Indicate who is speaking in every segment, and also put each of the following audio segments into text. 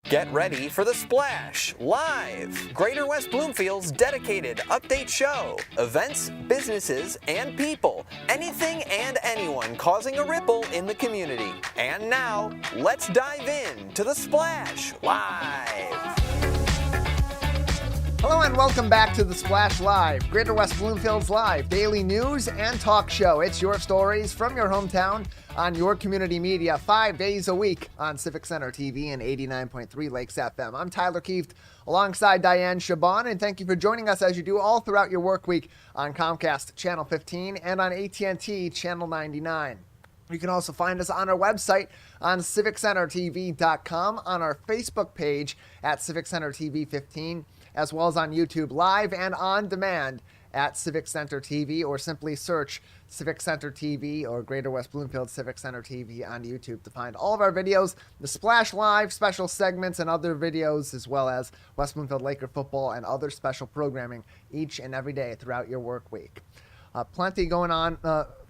Speaker 1: Get ready for The Splash Live, Greater West Bloomfield's dedicated update show. Events, businesses, and people. Anything and anyone causing a ripple in the community. And now, let's dive in to The Splash Live.
Speaker 2: Hello and welcome back to The Splash Live, Greater West Bloomfield's live daily news and talk show. It's your stories from your hometown on your community media 5 days a week on Civic Center TV and 89.3 Lakes FM. I'm Tyler Kieft alongside Dayan Chaaban, and thank you for joining us as you do all throughout your work week on Comcast Channel 15 and on AT&T Channel 99. You can also find us on our website on civiccentertv.com, on our Facebook page at Civic Center TV 15, as well as on YouTube live and on demand at Civic Center TV, or simply search Civic Center TV or Greater West Bloomfield Civic Center TV on YouTube to find all of our videos, the Splash Live, special segments, and other videos, as well as West Bloomfield Laker football and other special programming each and every day throughout your work week. Plenty going on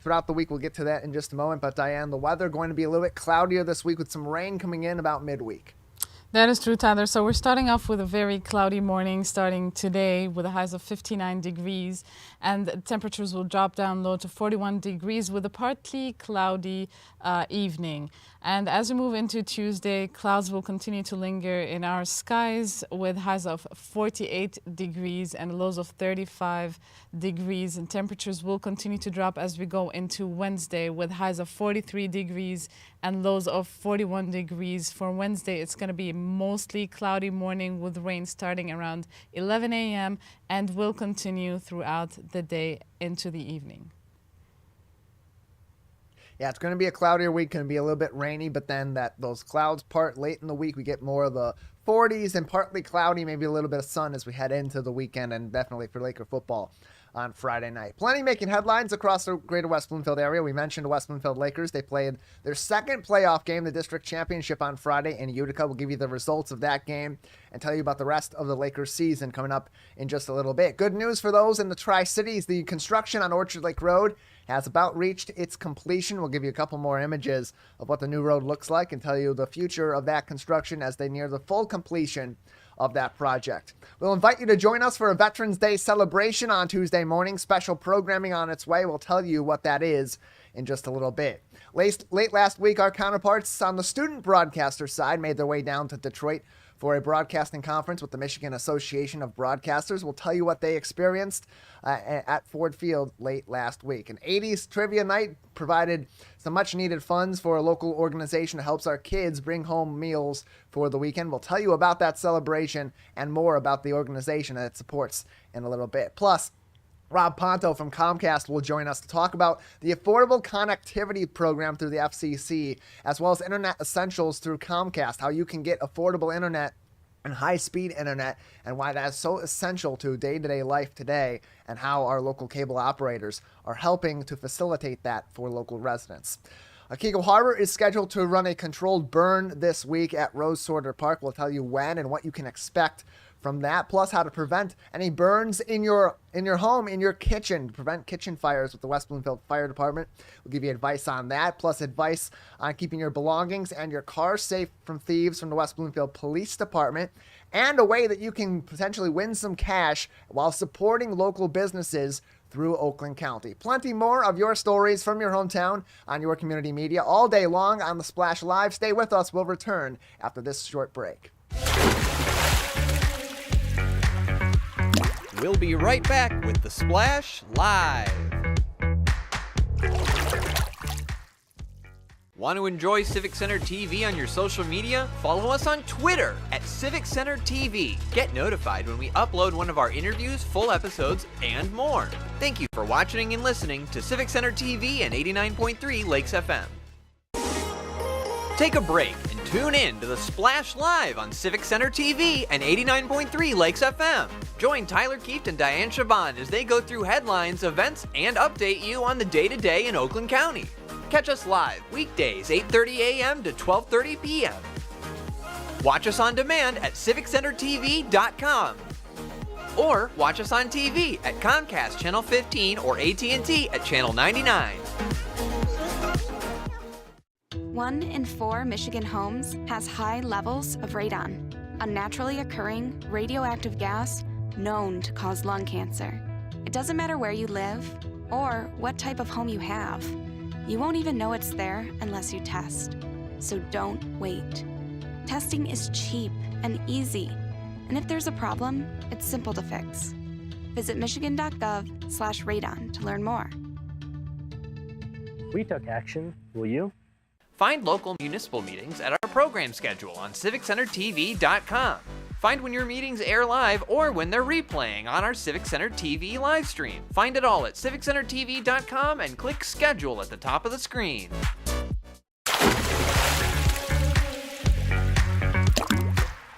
Speaker 2: throughout the week. We'll get to that in just a moment. But Diane, the weather going to be a little bit cloudier this week with some rain coming in about midweek.
Speaker 3: That is true, Tyler. So we're starting off with a very cloudy morning starting today with a highs of 59 degrees, and temperatures will drop down low to 41 degrees with a partly cloudy evening. And as we move into Tuesday, clouds will continue to linger in our skies with highs of 48 degrees and lows of 35 degrees. And temperatures will continue to drop as we go into Wednesday with highs of 43 degrees and lows of 41 degrees. For Wednesday, it's going to be mostly cloudy morning with rain starting around 11 a.m. and will continue throughout the day into the evening.
Speaker 2: Yeah, it's going to be a cloudier week, going to be a little bit rainy, but then those clouds part late in the week. We get more of the 40s and partly cloudy, maybe a little bit of sun as we head into the weekend, and definitely for Laker football on Friday night. Plenty making headlines across the Greater West Bloomfield area. We mentioned the West Bloomfield Lakers. They played their second playoff game, the district championship, on Friday in Utica. We'll give you the results of that game and tell you about the rest of the Lakers season coming up in just a little bit. Good news for those in the Tri-Cities. The construction on Orchard Lake Road has about reached its completion. We'll give you a couple more images of what the new road looks like and tell you the future of that construction as they near the full completion of that project. We'll invite you to join us for a Veterans Day celebration on Tuesday morning. Special programming on its way. We'll tell you what that is in just a little bit. Late last week, our counterparts on the student broadcaster side made their way down to Detroit for a broadcasting conference with the Michigan Association of Broadcasters. We'll tell you what they experienced at Ford Field late last week. An 80s trivia night provided some much-needed funds for a local organization that helps our kids bring home meals for the weekend. We'll tell you about that celebration and more about the organization that it supports in a little bit. Plus, Rob Ponto from Comcast will join us to talk about the Affordable Connectivity Program through the FCC, as well as Internet Essentials through Comcast, how you can get affordable internet and high-speed internet, and why that is so essential to day-to-day life today, and how our local cable operators are helping to facilitate that for local residents. Keego Harbor is scheduled to run a controlled burn this week at Rose Sorter Park. We'll tell you when and what you can expect from that, plus how to prevent any burns in your home, in your kitchen, prevent kitchen fires with the West Bloomfield Fire Department. We'll give you advice on that, plus advice on keeping your belongings and your car safe from thieves from the West Bloomfield Police Department, and a way that you can potentially win some cash while supporting local businesses through Oakland County. Plenty more of your stories from your hometown on your community media all day long on the Splash Live. Stay with us. We'll return after this short break.
Speaker 1: We'll be right back with The Splash Live. Want to enjoy Civic Center TV on your social media? Follow us on Twitter at Civic Center TV. Get notified when we upload one of our interviews, full episodes, and more. Thank you for watching and listening to Civic Center TV and 89.3 Lakes FM. Take a break and tune in to The Splash Live on Civic Center TV and 89.3 Lakes FM. Join Tyler Kieft and Dayan Chaaban as they go through headlines, events, and update you on the day-to-day in Oakland County. Catch us live weekdays 8:30 a.m. to 12:30 p.m. Watch us on demand at civiccentertv.com. Or watch us on TV at Comcast Channel 15 or AT&T at Channel 99.
Speaker 4: 1 in 4 Michigan homes has high levels of radon. a naturally occurring radioactive gas known to cause lung cancer. It doesn't matter where you live or what type of home you have. You won't even know it's there unless you test. So don't wait. Testing is cheap and easy. And if there's a problem, it's simple to fix. Visit michigan.gov/radon to learn more.
Speaker 5: We took action. Will you?
Speaker 1: Find local municipal meetings at our program schedule on CivicCenterTV.com. Find when your meetings air live or when they're replaying on our Civic Center TV live stream. Find it all at CivicCenterTV.com and click Schedule at the top of the screen.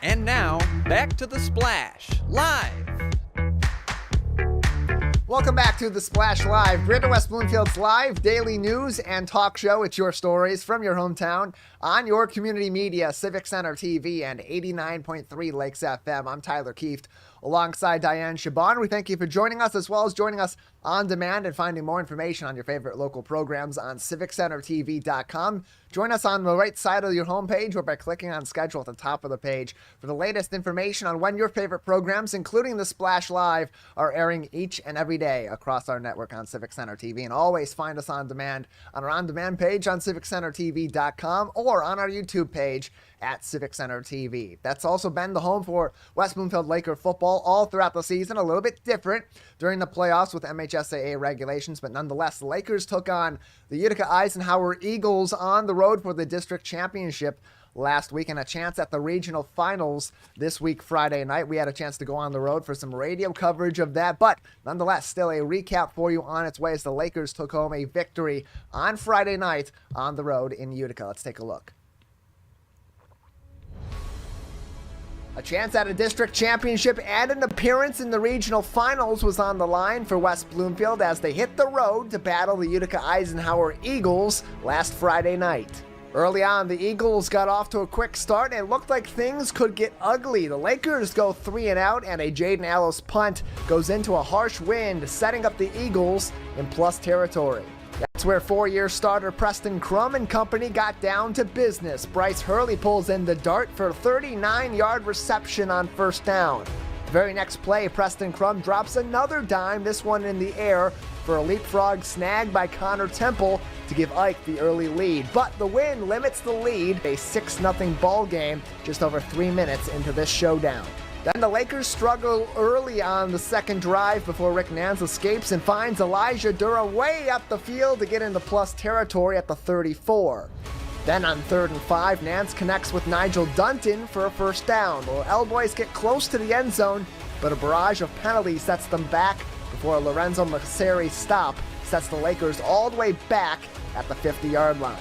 Speaker 1: And now, back to The Splash, live.
Speaker 2: Welcome back to The Splash Live, Greater West Bloomfield's live daily news and talk show. It's your stories from your hometown on your community media, Civic Center TV and 89.3 Lakes FM. I'm Tyler Kieft alongside Dayan Chaaban. We thank you for joining us, as well as joining us on demand and finding more information on your favorite local programs on CivicCenterTV.com. Join us on the right side of your homepage or by clicking on schedule at the top of the page for the latest information on when your favorite programs, including The Splash Live, are airing each and every day across our network on Civic Center TV. And always find us on demand on our on-demand page on CivicCenterTV.com or on our YouTube page at Civic Center TV. That's also been the home for West Bloomfield Laker football all throughout the season. A little bit different during the playoffs with MHSAA regulations, but nonetheless, the Lakers took on the Utica Eisenhower Eagles on the road for the district championship last week and a chance at the regional finals this week, Friday night. We had a chance to go on the road for some radio coverage of that, but nonetheless, still a recap for you on its way as the Lakers took home a victory on Friday night on the road in Utica. Let's take a look. A chance at a district championship and an appearance in the regional finals was on the line for West Bloomfield as they hit the road to battle the Utica Eisenhower Eagles last Friday night. Early on, the Eagles got off to a quick start and it looked like things could get ugly. The Lakers go 3 and out and a Jaden Allis punt goes into a harsh wind, setting up the Eagles in plus territory. That's where 4-year starter Preston Crum and company got down to business. Bryce Hurley pulls in the dart for a 39-yard reception on first down. The very next play, Preston Crum drops another dime, this one in the air, for a leapfrog snag by Connor Temple to give Ike the early lead. But the win limits the lead, a 6-0 ball game just over 3 minutes into this showdown. Then the Lakers struggle early on the second drive before Rick Nance escapes and finds Elijah Durham way up the field to get into plus territory at the 34. Then on 3rd and 5, Nance connects with Nigel Dunton for a first down. The L Boys get close to the end zone, but a barrage of penalties sets them back before a Lorenzo Masseri stop sets the Lakers all the way back at the 50-yard line.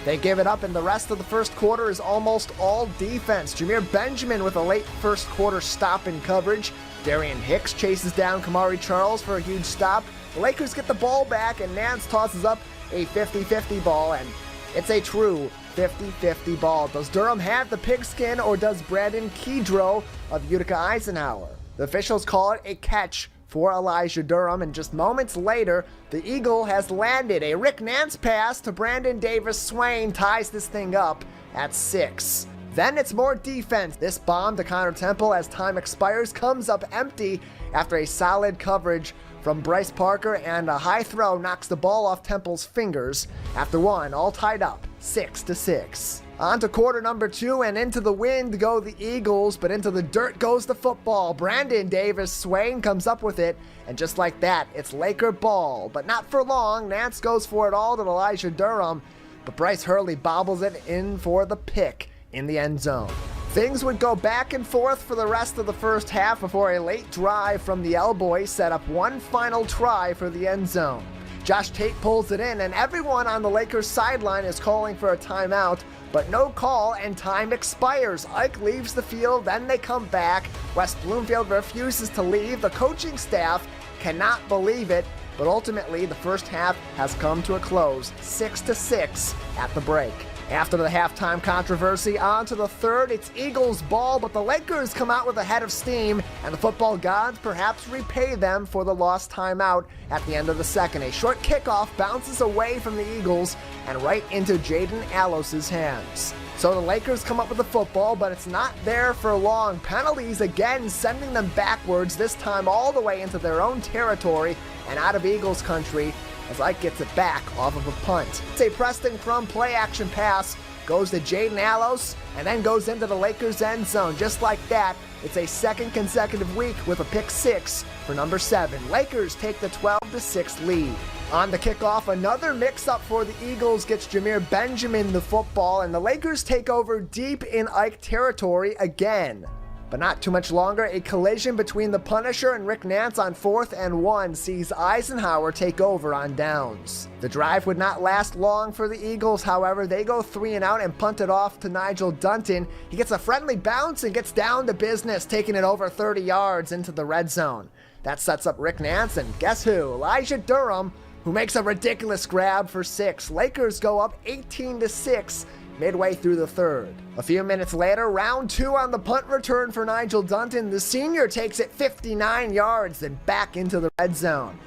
Speaker 2: They give it up, and the rest of the first quarter is almost all defense. Jameer Benjamin with a late first quarter stop in coverage. Darian Hicks chases down Kamari Charles for a huge stop. The Lakers get the ball back, and Nance tosses up a 50-50 ball, and it's a true 50-50 ball. Does Durham have the pigskin, or does Brandon Keego of Utica Eisenhower? The officials call it a catch for Elijah Durham, and just moments later, the Eagle has landed. A Rick Nance pass to Brandon Davis Swain ties this thing up at 6. Then it's more defense. This bomb to Connor Temple as time expires comes up empty after a solid coverage from Bryce Parker, and a high throw knocks the ball off Temple's fingers. After one, all tied up, 6-6. On to quarter number 2, and into the wind go the Eagles, but into the dirt goes the football. Brandon Davis Swain comes up with it, and just like that, it's Laker ball. But not for long. Nance goes for it all to Elijah Durham, but Bryce Hurley bobbles it in for the pick in the end zone. Things would go back and forth for the rest of the first half before a late drive from the L Boys set up one final try for the end zone. Josh Tate pulls it in, and everyone on the Lakers sideline is calling for a timeout, but no call, and time expires. Ike leaves the field, then they come back. West Bloomfield refuses to leave. The coaching staff cannot believe it, but ultimately the first half has come to a close, 6-6 at the break. After the halftime controversy, on to the third. It's Eagles ball, but the Lakers come out with a head of steam, and the football gods perhaps repay them for the lost timeout at the end of the second. A short kickoff bounces away from the Eagles and right into Jaden Allos' hands. So the Lakers come up with the football, but it's not there for long. Penalties again sending them backwards, this time all the way into their own territory and out of Eagles country, as Ike gets it back off of a punt. It's a Preston Crum play-action pass, goes to Jaden Allos, and then goes into the Lakers' end zone. Just like that, it's a second consecutive week with a pick six for number 7. Lakers take the 12-6 lead. On the kickoff, another mix-up for the Eagles gets Jameer Benjamin the football, and the Lakers take over deep in Ike territory again. But not too much longer, a collision between the Punisher and Rick Nance on 4th and 1 sees Eisenhower take over on downs. The drive would not last long for the Eagles, however. They go 3 and out and punt it off to Nigel Dunton. He gets a friendly bounce and gets down to business, taking it over 30 yards into the red zone. That sets up Rick Nance, and guess who? Elijah Durham, who makes a ridiculous grab for 6. Lakers go up 18-6. Midway through the third. A few minutes later, round 2 on the punt return for Nigel Dunton. The senior takes it 59 yards, then back into the red zone.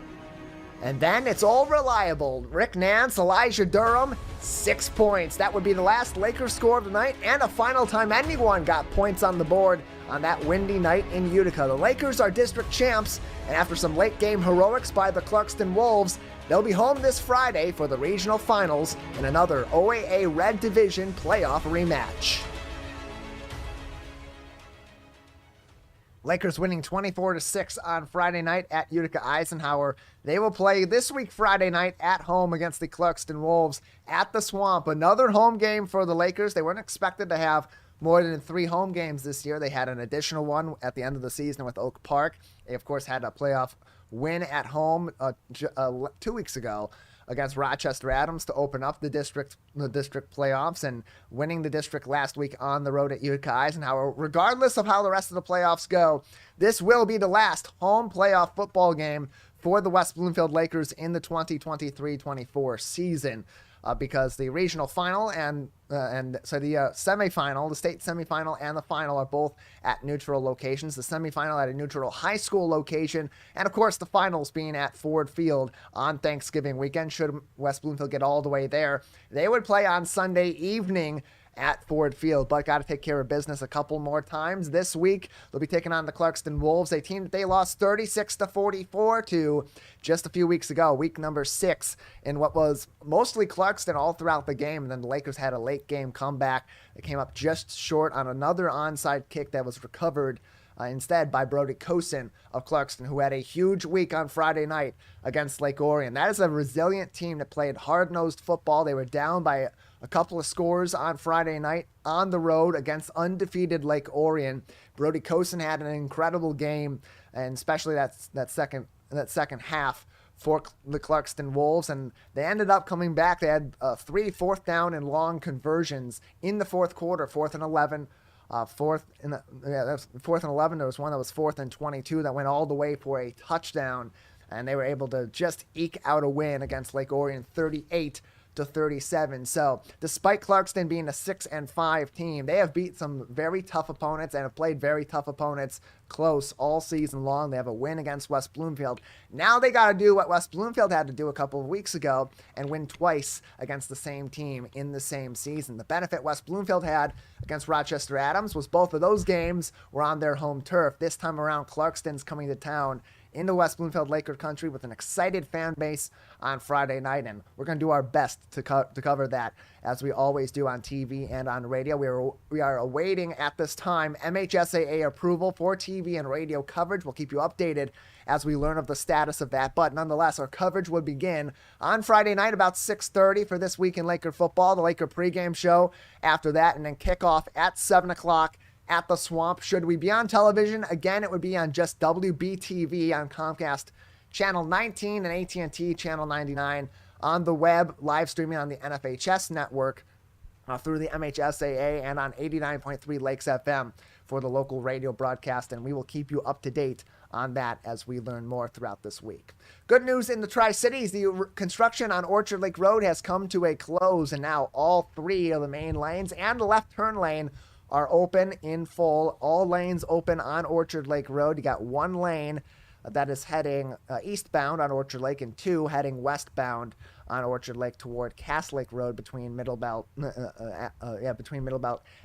Speaker 2: And then it's all reliable. Rick Nance, Elijah Durham, 6 points. That would be the last Lakers score of the night and a final time anyone got points on the board on that windy night in Utica. The Lakers are district champs, and after some late game heroics by the Clarkston Wolves, they'll be home this Friday for the regional finals in another OAA Red Division playoff rematch. Lakers winning 24-6 on Friday night at Utica Eisenhower. They will play this week Friday night at home against the Clarkston Wolves at the Swamp. Another home game for the Lakers. They weren't expected to have more than 3 home games this year. They had an additional one at the end of the season with Oak Park. They, of course, had a playoff win at home 2 weeks ago against Rochester Adams to open up the district playoffs, and winning the district last week on the road at Utica Eisenhower. Regardless of how the rest of the playoffs go, this will be the last home playoff football game for the West Bloomfield Lakers in the 2023-24 season. Because the regional final and the semifinal, the state semifinal and the final are both at neutral locations. The semifinal at a neutral high school location, and of course the finals being at Ford Field on Thanksgiving weekend. Should West Bloomfield get all the way there, they would play on Sunday evening at Ford Field, but got to take care of business a couple more times. This week, they'll be taking on the Clarkston Wolves, a team that they lost 36-44 to just a few weeks ago, week number 6, in what was mostly Clarkston all throughout the game. And then the Lakers had a late game comeback. They came up just short on another onside kick that was recovered instead by Brody Kosin of Clarkston, who had a huge week on Friday night against Lake Orion. That is a resilient team that played hard-nosed football. They were down by a couple of scores on Friday night on the road against undefeated Lake Orion. Brody Kosin had an incredible game, and especially that second half for the Clarkston Wolves, and they ended up coming back. They had 3 fourth down and long conversions in the fourth quarter, 4th and 11. Fourth and 11. There was one that was 4th and 22 that went all the way for a touchdown, and they were able to just eke out a win against Lake Orion, 38-37. So, despite Clarkston being a 6-5 team, they have beat some very tough opponents and have played very tough opponents close all season long. They have a win against West Bloomfield. Now they got to do what West Bloomfield had to do a couple of weeks ago and win twice against the same team in the same season. The benefit West Bloomfield had against Rochester Adams was both of those games were on their home turf. This time around, Clarkston's coming to town into West Bloomfield Laker country with an excited fan base on Friday night, and we're going to do our best to cover that, as we always do on TV and on radio. We are awaiting at this time MHSAA approval for TV and radio coverage. We'll keep you updated as we learn of the status of that, but nonetheless, our coverage would begin on Friday night about 6:30 for this week in Laker football, the Laker pregame show after that, and then kickoff at 7 o'clock at the Swamp. Should we be on television, again, it would be on just WBTV on Comcast Channel 19 and AT&T Channel 99, on the web, live streaming on the NFHS network through the MHSAA and on 89.3 Lakes FM for the local radio broadcast, and we will keep you up to date on that as we learn more throughout this week. Good news in the Tri-Cities. The construction on Orchard Lake Road has come to a close, and now all 3 of the main lanes and the left turn lane are open in full. All lanes open on Orchard Lake Road. You got 1 lane that is heading eastbound on Orchard Lake and 2 heading westbound on Orchard Lake toward Cass Lake Road between Middlebelt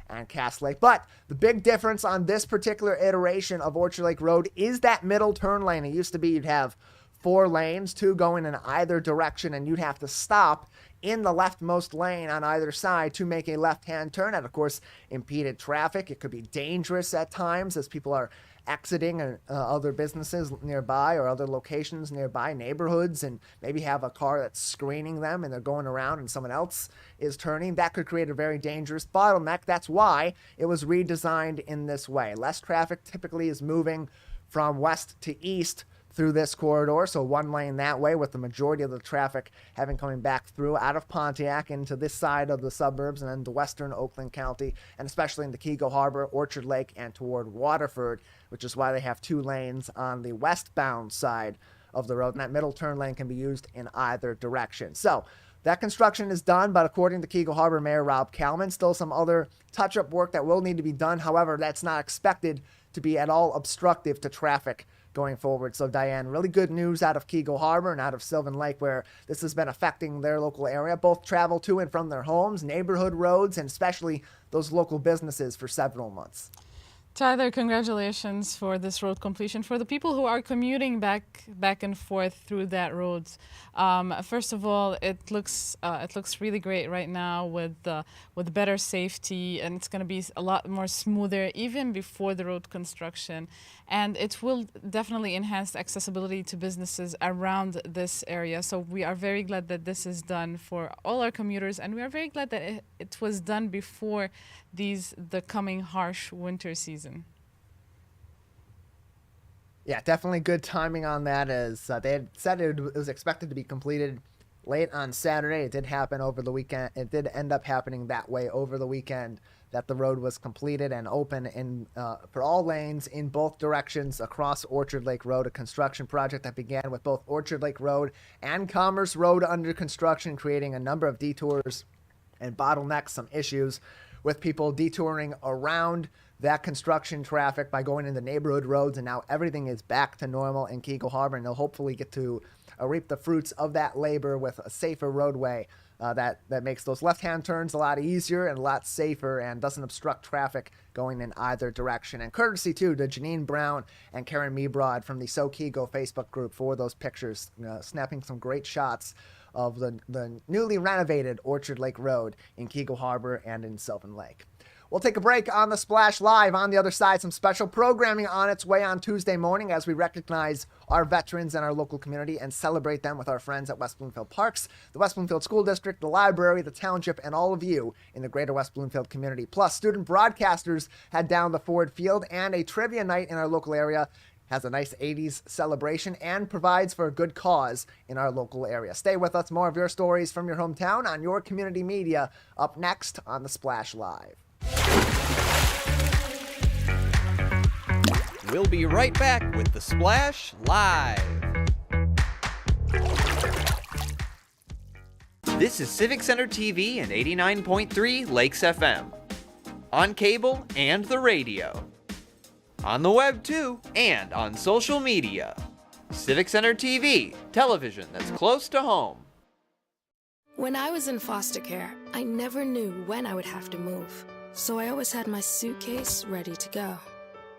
Speaker 2: and Cass Lake. But the big difference on this particular iteration of Orchard Lake Road is that middle turn lane. It used to be you'd have 4 lanes, 2 going in either direction, and you'd have to stop in the leftmost lane on either side to make a left-hand turn. That, of course, impeded traffic. It could be dangerous at times as people are exiting other businesses nearby or other locations nearby, neighborhoods, and maybe have a car that's screening them and they're going around and someone else is turning. That could create a very dangerous bottleneck. That's why it was redesigned in this way. Less traffic typically is moving from west to east through this corridor, so 1 lane that way, with the majority of the traffic having coming back through out of Pontiac into this side of the suburbs and then to western Oakland County, and especially in the Keego Harbor, Orchard Lake, and toward Waterford, which is why they have 2 lanes on the westbound side of the road, and that middle turn lane can be used in either direction. So that construction is done, but according to Keego Harbor Mayor Rob Kalman, still some other touch-up work that will need to be done. However, that's not expected to be at all obstructive to traffic going forward. So Dayan, really good news out of Keego Harbor and out of Sylvan Lake, where this has been affecting their local area, both travel to and from their homes, neighborhood roads, and especially those local businesses for several months.
Speaker 3: Tyler, congratulations for this road completion. For the people who are commuting back and forth through that road, first of all, it looks really great right now with better safety, and it's going to be a lot more smoother even before the road construction, and it will definitely enhance accessibility to businesses around this area. So we are very glad that this is done for all our commuters, and we are very glad that it was done before the coming harsh winter season.
Speaker 2: Yeah, definitely good timing on that, as they had said it was expected to be completed late on Saturday. It did happen over the weekend. It did end up happening that way over the weekend, that the road was completed and open for all lanes in both directions across Orchard Lake Road, a construction project that began with both Orchard Lake Road and Commerce Road under construction, creating a number of detours and bottlenecks, some issues with people detouring around that construction traffic by going into neighborhood roads, and now everything is back to normal in Keego Harbor, and they'll hopefully get to reap the fruits of that labor with a safer roadway that makes those left-hand turns a lot easier and a lot safer and doesn't obstruct traffic going in either direction. And courtesy, too, to Janine Brown and Karen Mebrod from the So Keego Facebook group for those pictures, snapping some great shots of the newly renovated Orchard Lake Road in Keego Harbor and in Sylvan Lake. We'll take a break on the Splash Live. On the other side, some special programming on its way on Tuesday morning as we recognize our veterans in our local community and celebrate them with our friends at West Bloomfield Parks, the West Bloomfield School District, the library, the township, and all of you in the greater West Bloomfield community. Plus, student broadcasters head down the Ford Field, and a trivia night in our local area has a nice 80s celebration and provides for a good cause in our local area. Stay with us. More of your stories from your hometown on your community media up next on the Splash Live.
Speaker 1: We'll be right back with the Splash Live. This is Civic Center TV and 89.3 Lakes FM. On cable and the radio. On the web too, and on social media. Civic Center TV, television that's close to home.
Speaker 5: When I was in foster care, I never knew when I would have to move. So I always had my suitcase ready to go.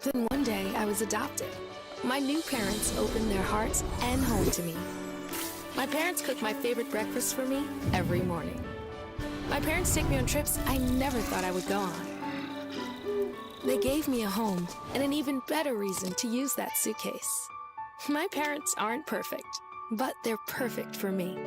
Speaker 5: Then one day I was adopted. My new parents opened their hearts and home to me. My parents cook my favorite breakfast for me every morning. My parents take me on trips I never thought I would go on. They gave me a home and an even better reason to use that suitcase. My parents aren't perfect, but they're perfect for me.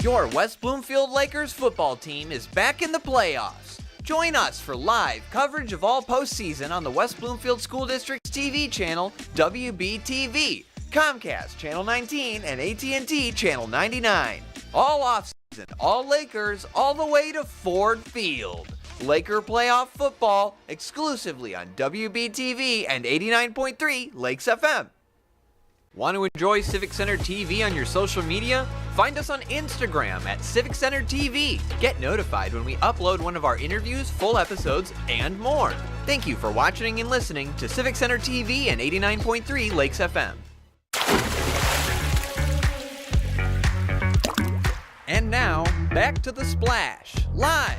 Speaker 1: Your West Bloomfield Lakers football team is back in the playoffs. Join us for live coverage of all postseason on the West Bloomfield School District's TV channel, WBTV, Comcast Channel 19, and AT&T Channel 99. All offseason, season, all Lakers, all the way to Ford Field. Laker playoff football exclusively on WBTV and 89.3 Lakes FM. Want to enjoy Civic Center TV on your social media? Find us on Instagram at Civic Center TV. Get notified when we upload one of our interviews, full episodes, and more. Thank you for watching and listening to Civic Center TV and 89.3 Lakes FM. And now, back to The Splash, live.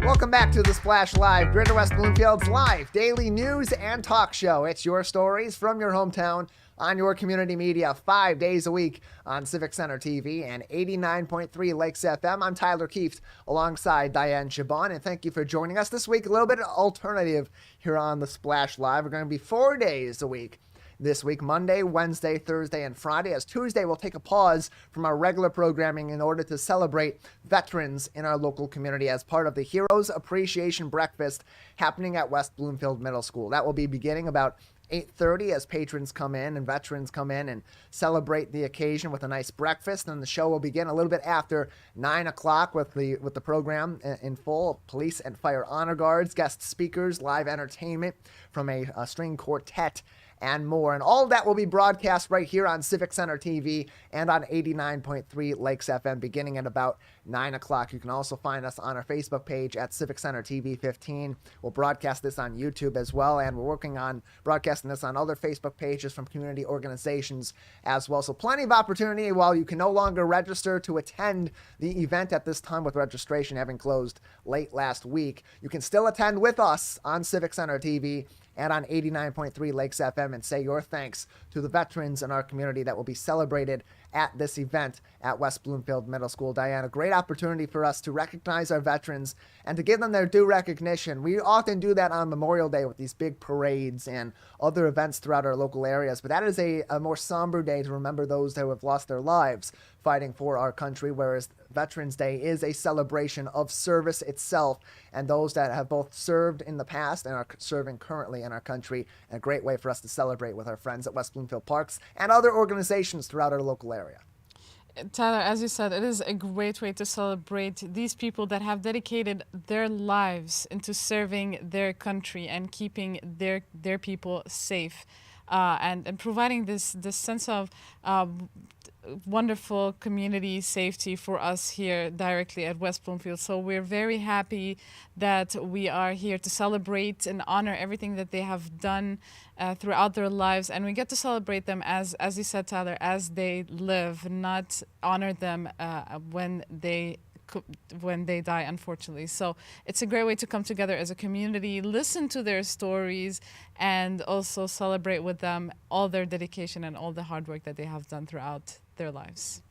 Speaker 2: Welcome back to The Splash Live, Greater West Bloomfield's live daily news and talk show. It's your stories from your hometown on your community media 5 days a week on Civic Center TV and 89.3 Lakes FM. I'm Tyler Kieft alongside Dayan Chaaban, and thank you for joining us this week. A little bit of alternative here on The Splash Live. We're going to be 4 days a week this week, Monday, Wednesday, Thursday, and Friday. As Tuesday, we'll take a pause from our regular programming in order to celebrate veterans in our local community as part of the Heroes Appreciation Breakfast happening at West Bloomfield Middle School. That will be beginning about 8:30 as patrons come in and veterans come in and celebrate the occasion with a nice breakfast. And the show will begin a little bit after 9 o'clock with the program in full. Police and fire honor guards, guest speakers, live entertainment from a string quartet, and more. And all of that will be broadcast right here on Civic Center TV and on 89.3 Lakes FM beginning at about 9 o'clock. You can also find us on our Facebook page at Civic Center TV 15. We'll broadcast this on YouTube as well, and we're working on broadcasting this on other Facebook pages from community organizations as well. So plenty of opportunity while you can no longer register to attend the event at this time with registration having closed late last week. You can still attend with us on Civic Center TV and on 89.3 Lakes FM and say your thanks to the veterans in our community that will be celebrated at this event at West Bloomfield Middle School. Diana, great opportunity for us to recognize our veterans and to give them their due recognition. We often do that on Memorial Day with these big parades and other events throughout our local areas, but that is a more somber day to remember those that have lost their lives fighting for our country, whereas Veterans Day is a celebration of service itself and those that have both served in the past and are serving currently in our country, and a great way for us to celebrate with our friends at West Bloomfield Parks and other organizations throughout our local area.
Speaker 3: Tyler, as you said, it is a great way to celebrate these people that have dedicated their lives into serving their country and keeping their people safe, and providing this sense of wonderful community safety for us here directly at West Bloomfield. So we're very happy that we are here to celebrate and honor everything that they have done throughout their lives, and we get to celebrate them as you said, Tyler, as they live, not honor them when they die, unfortunately. So it's a great way to come together as a community, listen to their stories, and also celebrate with them all their dedication and all the hard work that they have done throughout their lives.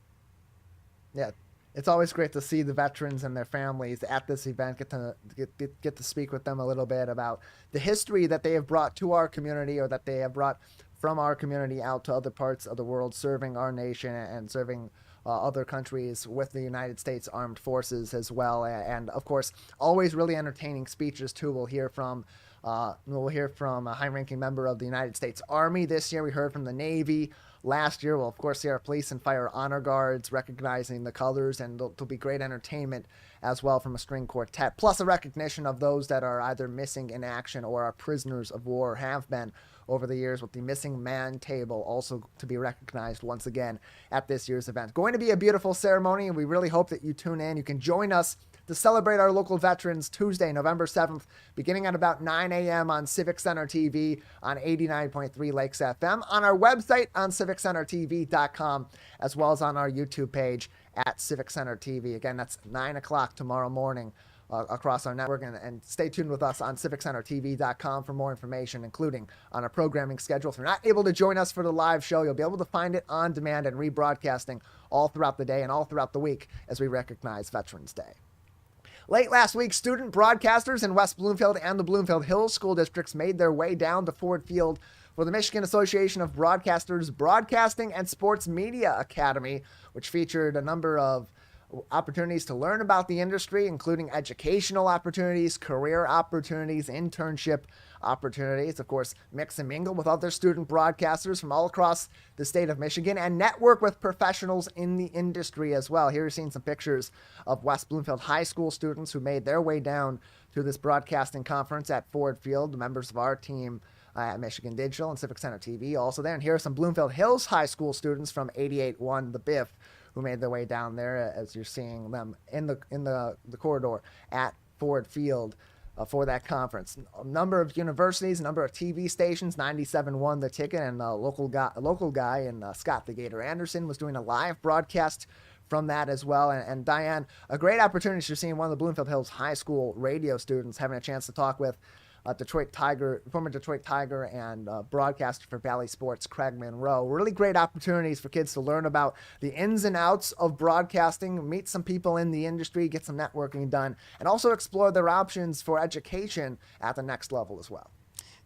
Speaker 2: Yeah, it's always great to see the veterans and their families at this event, get to speak with them a little bit about the history that they have brought to our community, or that they have brought from our community out to other parts of the world, serving our nation and serving other countries with the United States Armed Forces as well. And of course, always really entertaining speeches too. We'll hear from a high-ranking member of the United States Army this year. We heard from the Navy last year. We'll of course see our police and fire honor guards recognizing the colors, and there'll be great entertainment as well from a string quartet, plus a recognition of those that are either missing in action or are prisoners of war, have been over the years, with the missing man table also to be recognized once again at this year's event. Going to be a beautiful ceremony, and we really hope that you tune in. You can join us to celebrate our local veterans Tuesday, November 7th, beginning at about 9 a.m. on Civic Center TV on 89.3 Lakes FM, on our website on civiccentertv.com, as well as on our YouTube page at Civic Center TV. Again, that's 9 o'clock tomorrow morning across our network, and stay tuned with us on civiccentertv.com for more information, including on our programming schedule. If you're not able to join us for the live show, you'll be able to find it on demand and rebroadcasting all throughout the day and all throughout the week as we recognize Veterans Day. Late last week, student broadcasters in West Bloomfield and the Bloomfield Hills school districts made their way down to Ford Field for the Michigan Association of Broadcasters Broadcasting and Sports Media Academy, which featured a number of opportunities to learn about the industry, including educational opportunities, career opportunities, internship opportunities, of course, mix and mingle with other student broadcasters from all across the state of Michigan, and network with professionals in the industry as well. Here you're seeing some pictures of West Bloomfield High School students who made their way down to this broadcasting conference at Ford Field, members of our team at Michigan Digital and Civic Center TV also there. And here are some Bloomfield Hills High School students from 88-1 The Biff who made their way down there, as you're seeing them in the corridor at Ford Field for that conference. A number of universities, a number of TV stations, 97-1 The Ticket, and a local guy in Scott the Gator Anderson was doing a live broadcast from that as well. And Dayan, a great opportunity. You're seeing one of the Bloomfield Hills High School radio students having a chance to talk with former Detroit Tiger and broadcaster for Valley Sports, Craig Monroe. Really great opportunities for kids to learn about the ins and outs of broadcasting, meet some people in the industry, get some networking done, and also explore their options for education at the next level as well.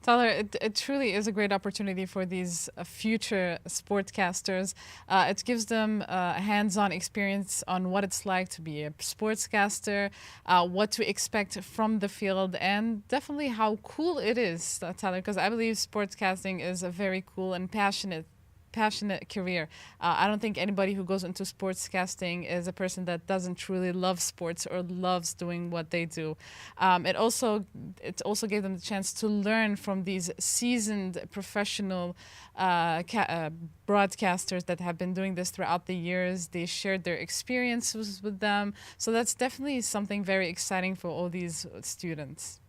Speaker 3: Tyler, it truly is a great opportunity for these future sportscasters. It gives them a hands-on experience on what it's like to be a sportscaster, what to expect from the field, and definitely how cool it is, Tyler, because I believe sportscasting is a very cool and passionate career. I don't think anybody who goes into sportscasting is a person that doesn't truly love sports or loves doing what they do. It also gave them the chance to learn from these seasoned professional broadcasters that have been doing this throughout the years. They shared their experiences with them. So that's definitely something very exciting for all these students.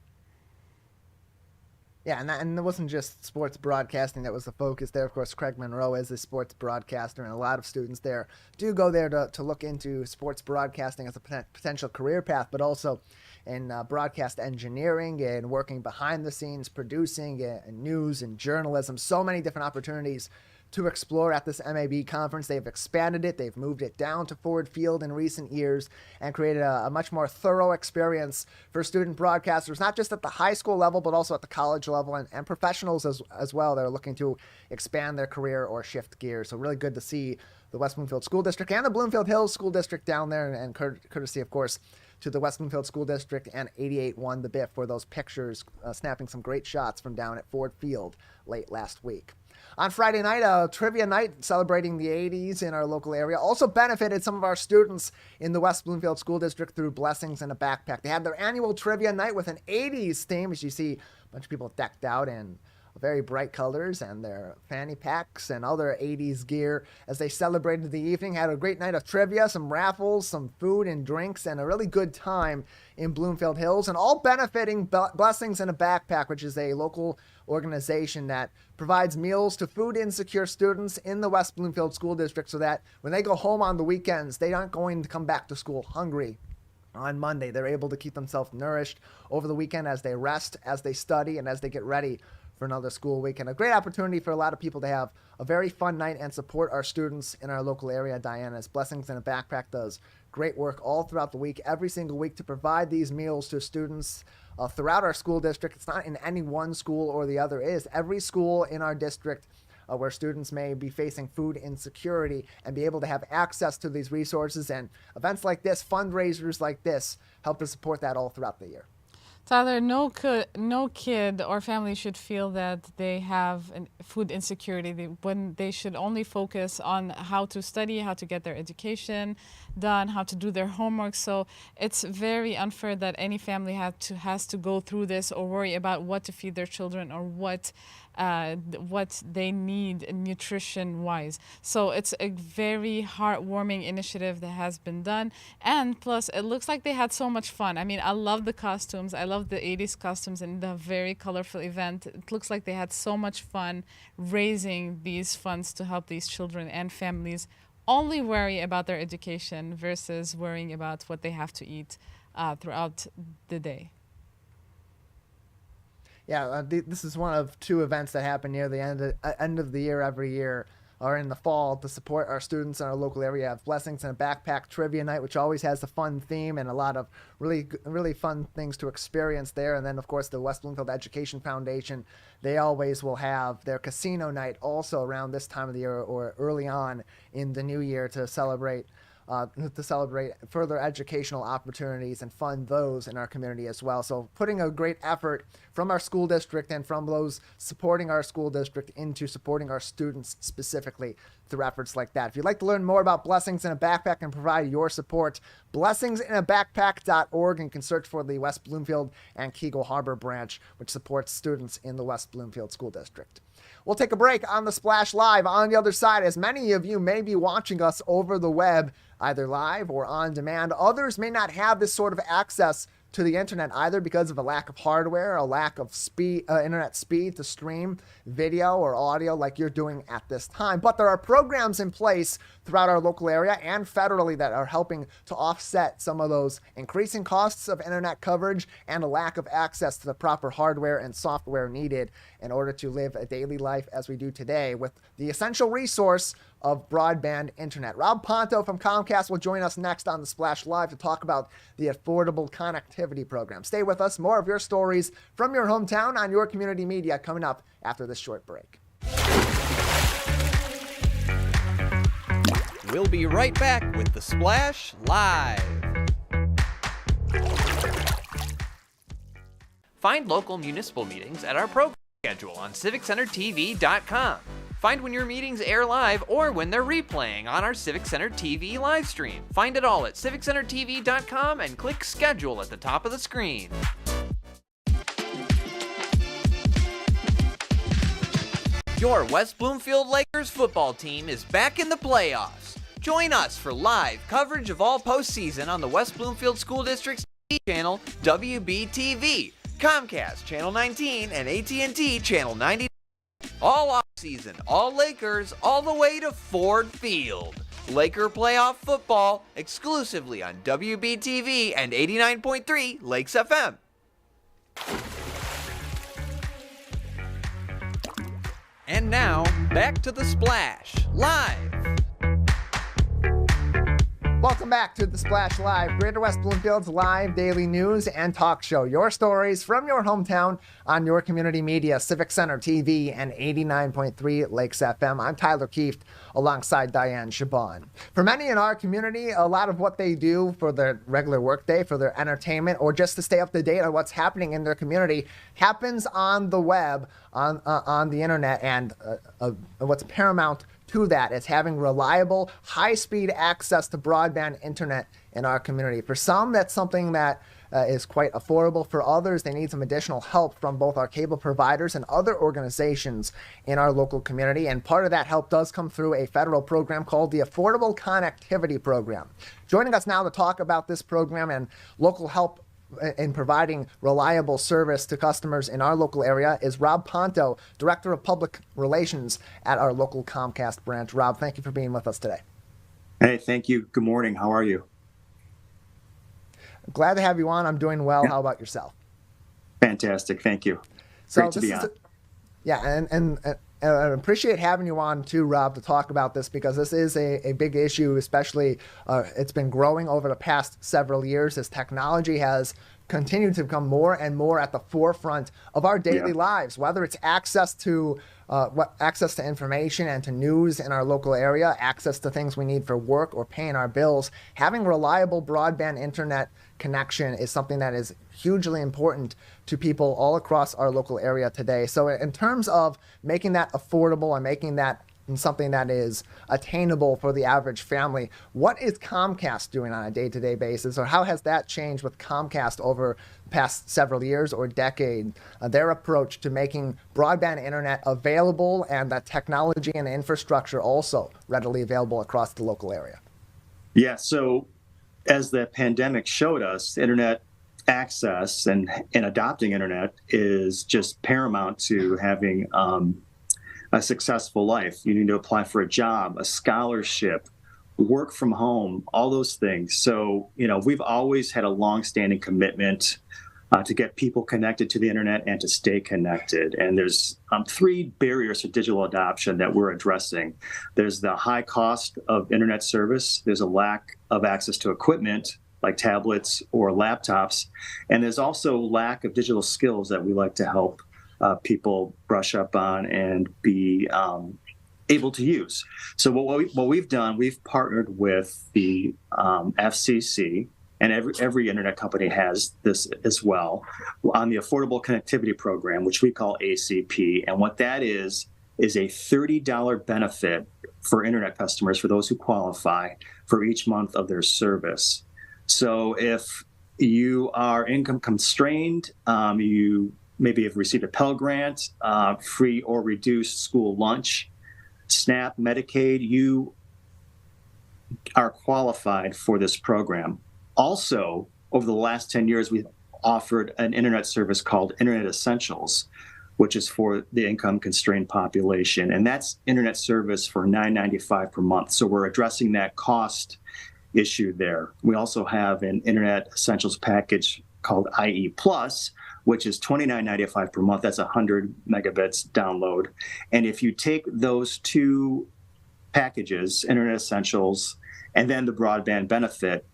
Speaker 2: Yeah, and it wasn't just sports broadcasting that was the focus there. Of course, Craig Monroe is a sports broadcaster, and a lot of students there do go there to look into sports broadcasting as a potential career path, but also in broadcast engineering and working behind the scenes, producing and news and journalism. So many different opportunities to explore at this MAB conference. They've expanded it. They've moved it down to Ford Field in recent years and created a much more thorough experience for student broadcasters, not just at the high school level, but also at the college level and professionals as well. They're looking to expand their career or shift gears. So really good to see the West Bloomfield School District and the Bloomfield Hills School District down there, and courtesy, of course, to the West Bloomfield School District and 88-1 The Biff for those pictures, snapping some great shots from down at Ford Field late last week. On Friday night, a trivia night celebrating the 80s in our local area also benefited some of our students in the West Bloomfield School District through Blessings in a Backpack. They had their annual trivia night with an 80s theme, as you see a bunch of people decked out in very bright colors and their fanny packs and other 80s gear as they celebrated the evening. Had a great night of trivia, some raffles, some food and drinks, and a really good time in Bloomfield Hills, and all benefiting Blessings in a Backpack, which is a local organization that provides meals to food insecure students in the West Bloomfield School District so that when they go home on the weekends, they aren't going to come back to school hungry. On Monday, they're able to keep themselves nourished over the weekend as they rest, as they study, and as they get ready for another school weekend. A great opportunity for a lot of people to have a very fun night and support our students in our local area. Diana's Blessings in a Backpack does great work all throughout the week, every single week, to provide these meals to students throughout our school district. It's not in any one school or the other. It is every school in our district where students may be facing food insecurity and be able to have access to these resources, and events like this, fundraisers like this, help to support that all throughout the year.
Speaker 3: Tyler, no kid or family should feel that they have food insecurity when they should only focus on how to study, how to get their education done, how to do their homework. So it's very unfair that any family has to go through this or worry about what to feed their children or what they need nutrition-wise. So it's a very heartwarming initiative that has been done. And plus, it looks like they had so much fun. I mean, I love the costumes. I love the 80s costumes and the very colorful event. It looks like they had so much fun raising these funds to help these children and families only worry about their education versus worrying about what they have to eat throughout the day.
Speaker 2: Yeah, this is one of two events that happen near the end of the year every year, or in the fall, to support our students in our local area. Have Blessings in a Backpack Trivia Night, which always has a fun theme and a lot of really fun things to experience there. And then, of course, the West Bloomfield Education Foundation, they always will have their casino night also around this time of the year or early on in the new year to celebrate to celebrate further educational opportunities and fund those in our community as well. So putting a great effort from our school district and from those supporting our school district into supporting our students specifically through efforts like that. If you'd like to learn more about Blessings in a Backpack and provide your support, blessingsinabackpack.org, and you can search for the West Bloomfield and Keego Harbor branch, which supports students in the West Bloomfield School District. We'll take a break on the Splash Live. On the other side, as many of you may be watching us over the web, either live or on demand, others may not have this sort of access to the internet either because of a lack of hardware, a lack of internet speed to stream video or audio like you're doing at this time. But there are programs in place throughout our local area and federally that are helping to offset some of those increasing costs of internet coverage and a lack of access to the proper hardware and software needed in order to live a daily life as we do today with the essential resource of broadband internet. Rob Ponto from Comcast will join us next on the Splash Live to talk about the Affordable Connectivity Program. Stay with us. More of your stories from your hometown on your community media coming up after this short break.
Speaker 1: We'll be right back with the Splash Live. Find local municipal meetings at our program schedule on CivicCenterTV.com. Find when your meetings air live or when they're replaying on our Civic Center TV live stream. Find it all at CivicCenterTV.com and click Schedule at the top of the screen. Your West Bloomfield Lakers football team is back in the playoffs. Join us for live coverage of all postseason on the West Bloomfield School District's TV channel, WBTV, Comcast Channel 19, and AT&T Channel 90. All off-season, all Lakers, all the way to Ford Field. Laker playoff football exclusively on WBTV and 89.3 Lakes FM. And now, back to the Splash Live.
Speaker 2: Welcome back to the Splash Live, Greater West Bloomfield's live daily news and talk show. Your stories from your hometown on your community media, Civic Center TV and 89.3 Lakes FM. I'm Tyler Kieft alongside Dayan Chaaban. For many in our community, a lot of what they do for their regular workday, for their entertainment, or just to stay up to date on what's happening in their community happens on the web, on the internet, and what's paramount to that is having reliable, high-speed access to broadband internet in our community. For some, that's something that is quite affordable. For others, they need some additional help from both our cable providers and other organizations in our local community. And part of that help does come through a federal program called the Affordable Connectivity Program. Joining us now to talk about this program and local help in providing reliable service to customers in our local area is Rob Ponto, Director of Public Relations at our local Comcast branch. Rob, thank you for being with us today.
Speaker 6: Hey, thank you. Good morning. How are you?
Speaker 2: Glad to have you on. I'm doing well. How about yourself?
Speaker 6: Fantastic. Thank you. Great to be on.
Speaker 2: And I appreciate having you on too, Rob, to talk about this because this is a big issue, especially it's been growing over the past several years as technology has continued to become more and more at the forefront of our daily lives, whether it's access to information and to news in our local area, access to things we need for work or paying our bills. Having reliable broadband internet connection is something that is hugely important to people all across our local area today. So in terms of making that affordable and making that something that is attainable for the average family, what is Comcast doing on a day-to-day basis, or how has that changed with Comcast over the past several years or decade, their approach to making broadband internet available and that technology and infrastructure also readily available across the local area?
Speaker 6: Yeah, so as the pandemic showed us, internet access and adopting internet is just paramount to having a successful life. You need to apply for a job, a scholarship, work from home, all those things. So, we've always had a long-standing commitment to get people connected to the internet and to stay connected. And there's 3 barriers to digital adoption that we're addressing. There's the high cost of internet service. There's a lack of access to equipment like tablets or laptops. And there's also lack of digital skills that we like to help people brush up on and be able to use. So what we've done, we've partnered with the FCC, and every internet company has this as well, on the Affordable Connectivity Program, which we call ACP. And what that is a $30 benefit for internet customers, for those who qualify, for each month of their service. So if you are income constrained, you maybe have received a Pell Grant, free or reduced school lunch, SNAP, Medicaid, you are qualified for this program. Also, over the last 10 years, we've offered an internet service called Internet Essentials, which is for the income-constrained population. And that's internet service for $9.95 per month. So we're addressing that cost issue there. We also have an Internet Essentials package called IE Plus, which is $29.95 per month. That's 100 megabits download. And if you take those two packages, Internet Essentials and then the broadband benefit,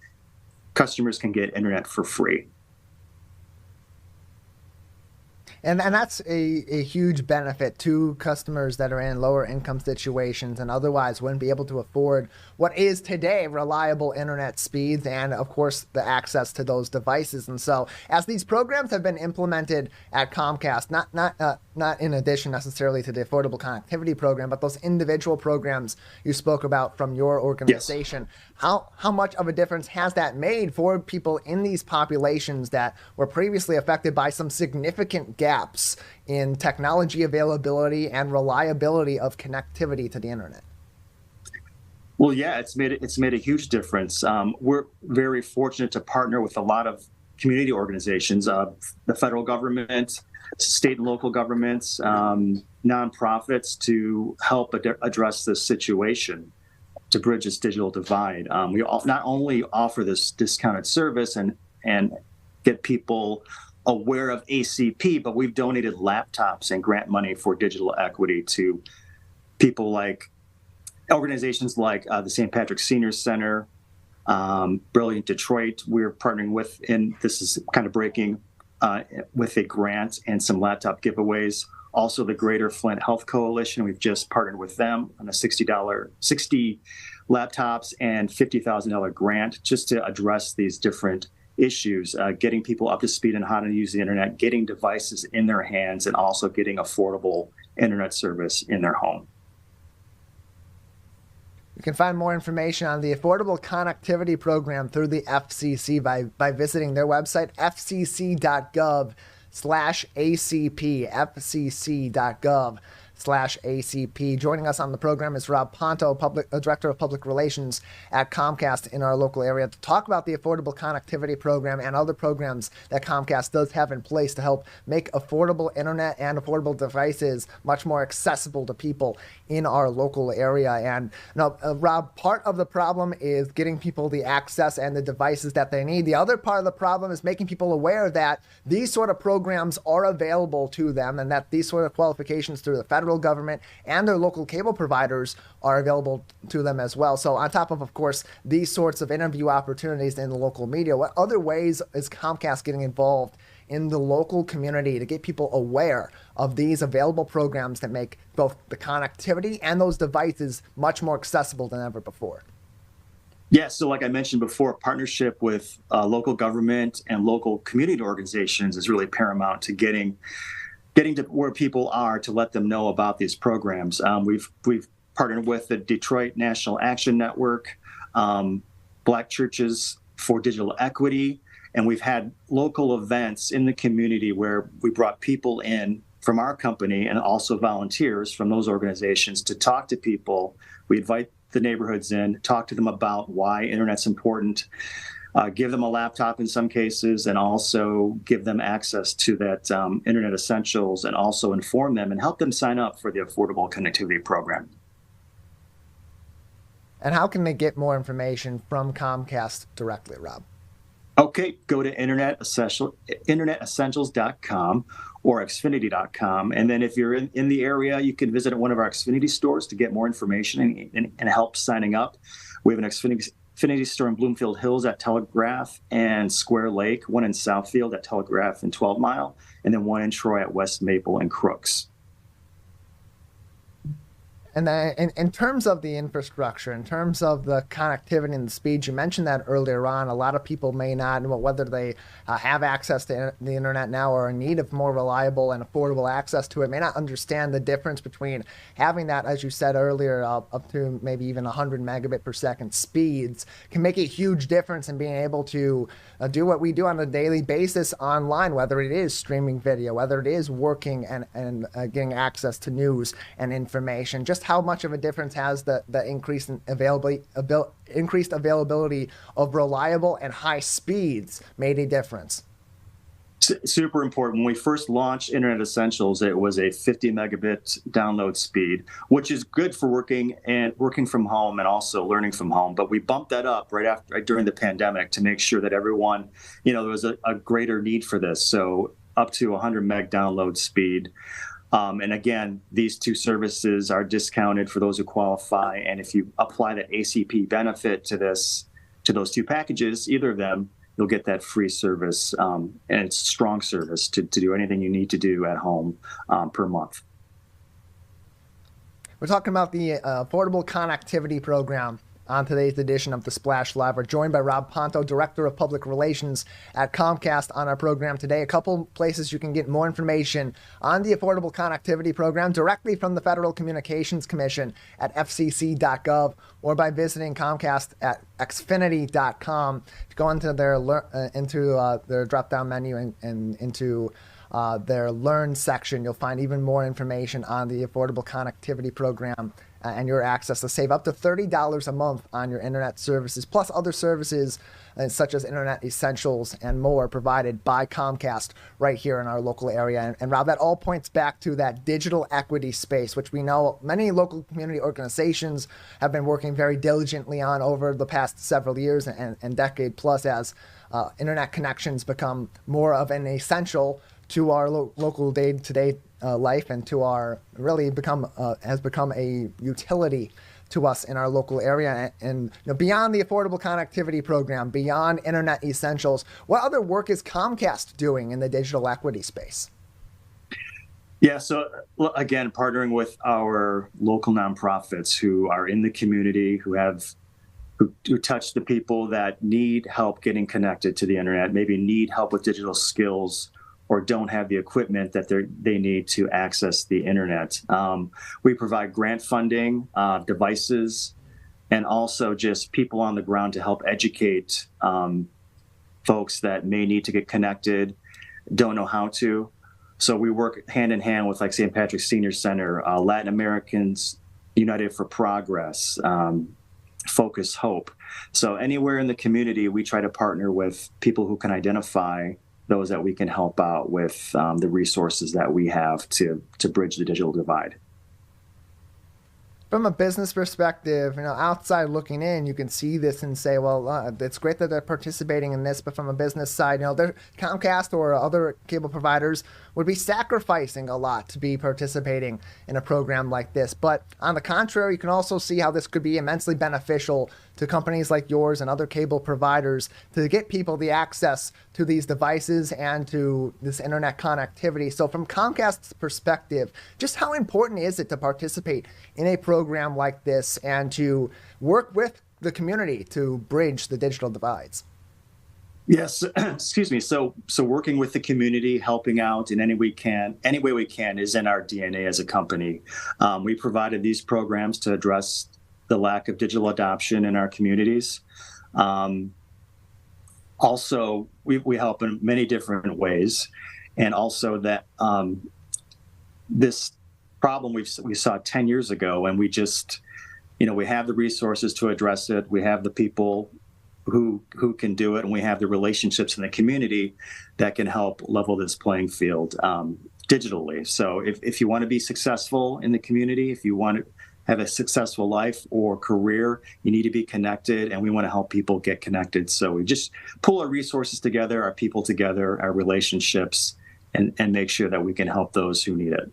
Speaker 6: customers can get internet for free.
Speaker 2: And that's a huge benefit to customers that are in lower income situations and otherwise wouldn't be able to afford what is today reliable internet speeds and, of course, the access to those devices. And so as these programs have been implemented at Comcast, not in addition necessarily to the Affordable Connectivity Program, but those individual programs you spoke about from your organization, yes. How much of a difference has that made for people in these populations that were previously affected by some significant gaps in technology availability and reliability of connectivity to the internet?
Speaker 6: Well, yeah, it's made a huge difference. We're very fortunate to partner with a lot of community organizations, the federal government, state and local governments, nonprofits, to help address this situation, to bridge this digital divide. We not only offer this discounted service and get people aware of ACP, but we've donated laptops and grant money for digital equity to people like organizations like the St. Patrick's Senior Center, Brilliant Detroit. We're partnering with, and this is kind of breaking with a grant and some laptop giveaways. Also, the Greater Flint Health Coalition, we've just partnered with them on a $60 laptops and $50,000 grant just to address these different issues, getting people up to speed on how to use the internet, getting devices in their hands, and also getting affordable internet service in their home.
Speaker 2: You can find more information on the Affordable Connectivity Program through the FCC by visiting their website, fcc.gov/ACP, fcc.gov/ACP. Joining us on the program is Rob Ponto, Director of Public Relations at Comcast in our local area, to talk about the Affordable Connectivity Program and other programs that Comcast does have in place to help make affordable internet and affordable devices much more accessible to people in our local area. And Rob, part of the problem is getting people the access and the devices that they need. The other part of the problem is making people aware that these sort of programs are available to them and that these sort of qualifications through the federal government and their local cable providers are available to them as well. So on top of course, these sorts of interview opportunities in the local media, what other ways is Comcast getting involved in the local community to get people aware of these available programs that make both the connectivity and those devices much more accessible than ever before?
Speaker 6: Yeah, so like I mentioned before, partnership with local government and local community organizations is really paramount to getting to where people are, to let them know about these programs. We've partnered with the Detroit National Action Network, Black Churches for Digital Equity, and we've had local events in the community where we brought people in from our company and also volunteers from those organizations to talk to people. We invite the neighborhoods in, talk to them about why internet's important, give them a laptop in some cases, and also give them access to that Internet Essentials, and also inform them and help them sign up for the Affordable Connectivity Program.
Speaker 2: And how can they get more information from Comcast directly, Rob?
Speaker 6: Okay, go to internetessentials.com or xfinity.com. And then if you're in the area, you can visit one of our Xfinity stores to get more information and help signing up. We have an Xfinity store in Bloomfield Hills at Telegraph and Square Lake, one in Southfield at Telegraph and 12 Mile, and then one in Troy at West Maple and Crooks.
Speaker 2: And then in terms of the infrastructure, in terms of the connectivity and the speed, you mentioned that earlier on. A lot of people may not know whether they have access to the internet now or in need of more reliable and affordable access to it, may not understand the difference between having that, as you said earlier, up to maybe even 100 megabit per second speeds can make a huge difference in being able to do what we do on a daily basis online, whether it is streaming video, whether it is working and getting access to news and information. Just how much of a difference has the increased availability of reliable and high speeds made a difference?
Speaker 6: Super important. When we first launched Internet Essentials, it was a 50 megabit download speed, which is good for working from home and also learning from home. But we bumped that up during the pandemic to make sure that everyone, there was a greater need for this. So up to 100 meg download speed. And again, these two services are discounted for those who qualify. And if you apply that ACP benefit to those two packages, either of them, you'll get that free service. And it's strong service to do anything you need to do at home per month.
Speaker 2: We're talking about the Affordable Connectivity Program on today's edition of The Splash Live. We're joined by Rob Ponto, Director of Public Relations at Comcast, on our program today. A couple places you can get more information on the Affordable Connectivity Program directly from the Federal Communications Commission at fcc.gov or by visiting Comcast at xfinity.com. If you go into their drop-down menu and into their Learn section, you'll find even more information on the Affordable Connectivity Program and your access to save up to $30 a month on your internet services, plus other services such as Internet Essentials and more provided by Comcast right here in our local area. And Rob, that all points back to that digital equity space, which we know many local community organizations have been working very diligently on over the past several years and decade plus as internet connections become more of an essential to our local day-to-day life and to our has become a utility to us in our local area. And beyond the Affordable Connectivity Program, beyond Internet Essentials, what other work is Comcast doing in the digital equity space?
Speaker 6: Yeah, so again, partnering with our local nonprofits who are in the community, who touch the people that need help getting connected to the internet, maybe need help with digital skills, or don't have the equipment that they need to access the internet. We provide grant funding, devices, and also just people on the ground to help educate folks that may need to get connected, don't know how to. So we work hand in hand with like St. Patrick's Senior Center, Latin Americans United for Progress, Focus Hope. So anywhere in the community, we try to partner with people who can identify those that we can help out with the resources that we have to bridge the digital divide.
Speaker 2: From a business perspective, outside looking in, you can see this and say, well, it's great that they're participating in this, but from a business side, Comcast or other cable providers would be sacrificing a lot to be participating in a program like this. But on the contrary, you can also see how this could be immensely beneficial to companies like yours and other cable providers to get people the access to these devices and to this internet connectivity. So from Comcast's perspective, just how important is it to participate in a program like this and to work with the community to bridge the digital divides?
Speaker 6: Yes, excuse me. So working with the community, helping out in any way we can is in our DNA as a company. We provided these programs to address the lack of digital adoption in our communities. Also, we help in many different ways. And also that this problem we saw 10 years ago, and we just, we have the resources to address it. We have the people who can do it, and we have the relationships in the community that can help level this playing field digitally. So if you want to be successful in the community, if you want to have a successful life or career, you need to be connected, and we want to help people get connected. So we just pull our resources together, our people together, our relationships, and make sure that we can help those who need it.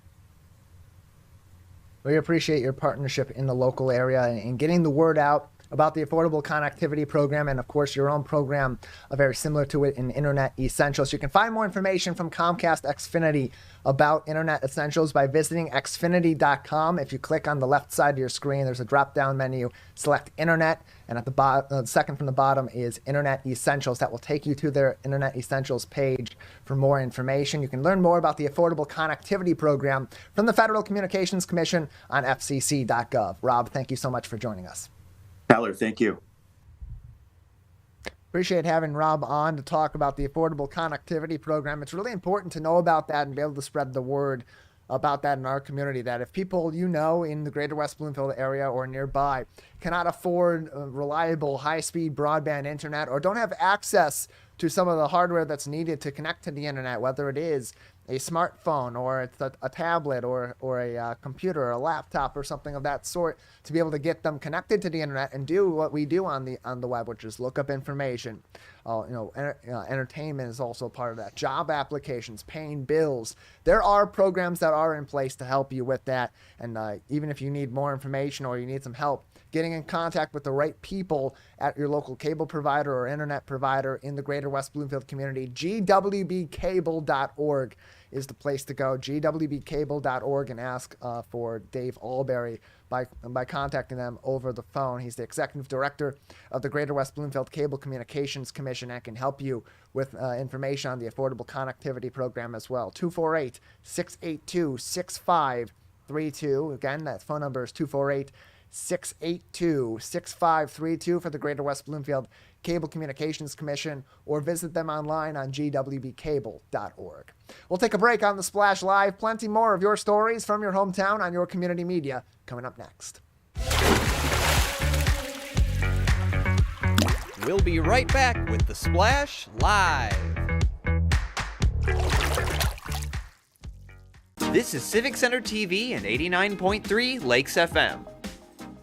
Speaker 2: We appreciate your partnership in the local area and getting the word out about the Affordable Connectivity Program and, of course, your own program, very similar to it in Internet Essentials. You can find more information from Comcast Xfinity about Internet Essentials by visiting xfinity.com. If you click on the left side of your screen, there's a drop-down menu. Select Internet, and at the second from the bottom is Internet Essentials. That will take you to their Internet Essentials page for more information. You can learn more about the Affordable Connectivity Program from the Federal Communications Commission on fcc.gov. Rob, thank you so much for joining us.
Speaker 6: Tyler, thank you.
Speaker 2: Appreciate having Rob on to talk about the Affordable Connectivity Program. It's really important to know about that and be able to spread the word about that in our community, that if people you know in the greater West Bloomfield area or nearby cannot afford reliable high-speed broadband internet or don't have access to some of the hardware that's needed to connect to the internet, whether it is a smartphone or it's a tablet or a computer or a laptop or something of that sort, to be able to get them connected to the internet and do what we do on the web, which is look up information. Entertainment is also part of that. Job applications, paying bills. There are programs that are in place to help you with that. And even if you need more information or you need some help getting in contact with the right people at your local cable provider or internet provider in the greater West Bloomfield community, gwbcable.org is the place to go. gwbcable.org, and ask for Dave Alberry by contacting them over the phone. He's the executive director of the Greater West Bloomfield Cable Communications Commission and can help you with information on the Affordable Connectivity Program as well. 248-682-6532. Again, that phone number is 248-682-6532 for the Greater West Bloomfield Cable Communications Commission, or visit them online on gwbcable.org. We'll take a break on the Splash Live. Plenty more of your stories from your hometown on your community media coming up next.
Speaker 1: We'll be right back with the Splash Live. This is Civic Center TV and 89.3 Lakes FM.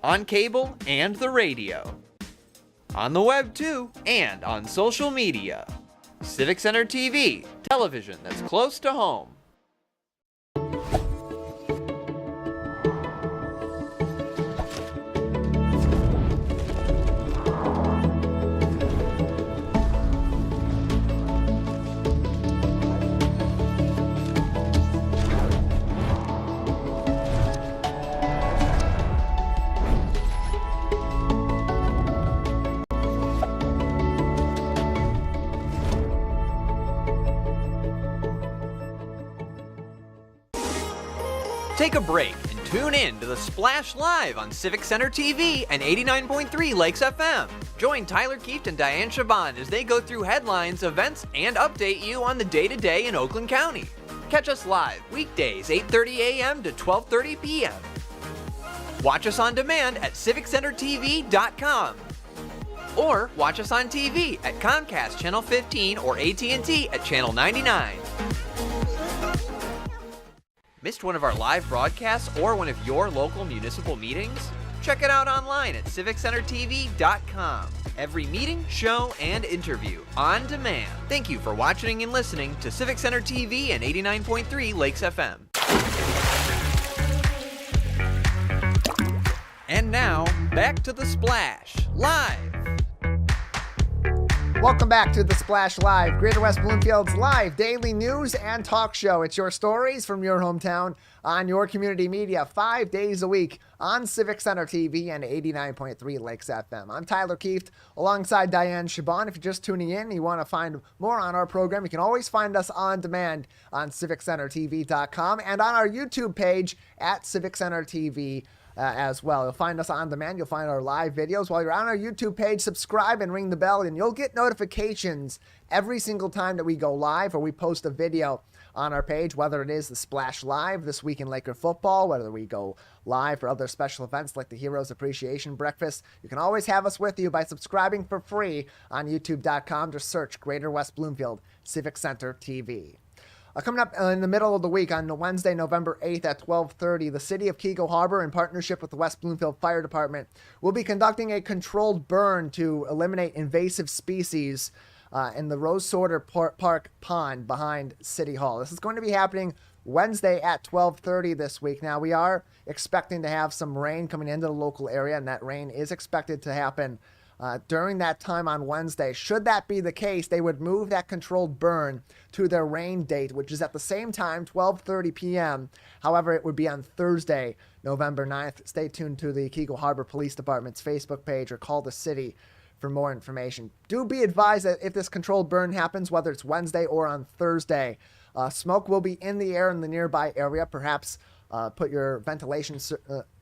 Speaker 1: On cable and the radio. On the web too, and on social media. Civic Center TV, television that's close to home. Take a break and tune in to the Splash Live on Civic Center TV and 89.3 Lakes FM. Join Tyler Kieft and Dayan Chaaban as they go through headlines, events, and update you on the day-to-day in Oakland County. Catch us live weekdays 8:30 a.m. to 12:30 p.m. Watch us on demand at civiccentertv.com. Or watch us on TV at Comcast Channel 15 or AT&T at Channel 99. Missed one of our live broadcasts or one of your local municipal meetings? Check it out online at civiccentertv.com. Every meeting, show, and interview on demand. Thank you for watching and listening to Civic Center TV and 89.3 Lakes FM. And now, back to the Splash Live.
Speaker 2: Welcome back to the Splash Live, Greater West Bloomfield's live daily news and talk show. It's your stories from your hometown on your community media 5 days a week on Civic Center TV and 89.3 Lakes FM. I'm Tyler Kieft alongside Dayan Chaaban. If you're just tuning in and you want to find more on our program, you can always find us on demand on civiccentertv.com and on our YouTube page at Civic Center TV. As well. You'll find us on demand. You'll find our live videos. While you're on our YouTube page, subscribe and ring the bell, and you'll get notifications every single time that we go live or we post a video on our page, whether it is the Splash Live this week in Laker football, whether we go live for other special events like the Heroes Appreciation Breakfast. You can always have us with you by subscribing for free on youtube.com. Just search Greater West Bloomfield Civic Center TV. Coming up in the middle of the week on Wednesday, November 8th at 12:30, the City of Keego Harbor, in partnership with the West Bloomfield Fire Department, will be conducting a controlled burn to eliminate invasive species in the Rose Sorter Park pond behind City Hall. This is going to be happening Wednesday at 12:30 this week. Now, we are expecting to have some rain coming into the local area, and that rain is expected to happen during that time on Wednesday. Should that be the case, they would move that controlled burn to their rain date, which is at the same time, 12:30 p.m. However, it would be on Thursday, November 9th. Stay tuned to the Keego Harbor Police Department's Facebook page or call the city for more information. Do be advised that if this controlled burn happens, whether it's Wednesday or on Thursday, smoke will be in the air in the nearby area. Perhaps put your ventilation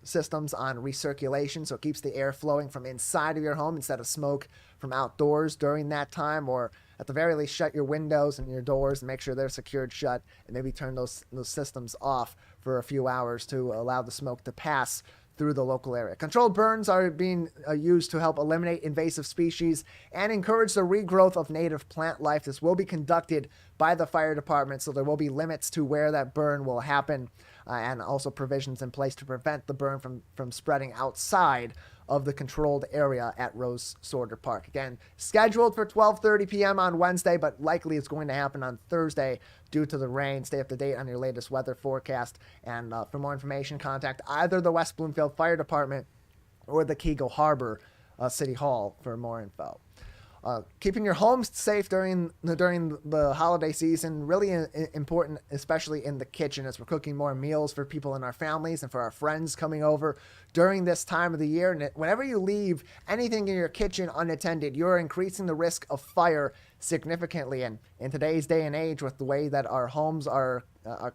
Speaker 2: systems on recirculation so it keeps the air flowing from inside of your home instead of smoke from outdoors during that time, or at the very least shut your windows and your doors and make sure they're secured shut, and maybe turn those systems off for a few hours to allow the smoke to pass through the local area. Controlled burns are being used to help eliminate invasive species and encourage the regrowth of native plant life. This will be conducted by the fire department, so there will be limits to where that burn will happen, and also provisions in place to prevent the burn from spreading outside of the controlled area at Rose Sorter Park. Again, scheduled for 12:30 p.m. on Wednesday, but likely it's going to happen on Thursday due to the rain. Stay up to date on your latest weather forecast. And for more information, contact either the West Bloomfield Fire Department or the Keego Harbor City Hall for more info. Keeping your homes safe during the holiday season, really important, especially in the kitchen, as we're cooking more meals for people in our families and for our friends coming over during this time of the year. And whenever you leave anything in your kitchen unattended, you're increasing the risk of fire significantly. And in today's day and age, with the way that our homes are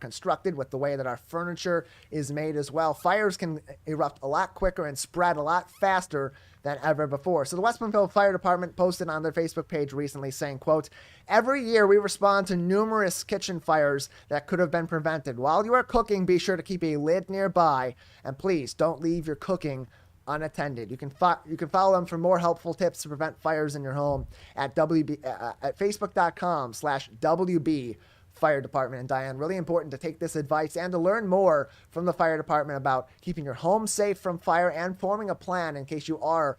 Speaker 2: constructed, with the way that our furniture is made as well, fires can erupt a lot quicker and spread a lot faster than ever before. So the West Bloomfield Fire Department posted on their Facebook page recently saying, quote, "Every year we respond to numerous kitchen fires that could have been prevented. While you are cooking, be sure to keep a lid nearby, and please don't leave your cooking unattended." You can follow them for more helpful tips to prevent fires in your home at facebook.com/WB Fire Department. And Dayan, really important to take this advice and to learn more from the fire department about keeping your home safe from fire and forming a plan in case you are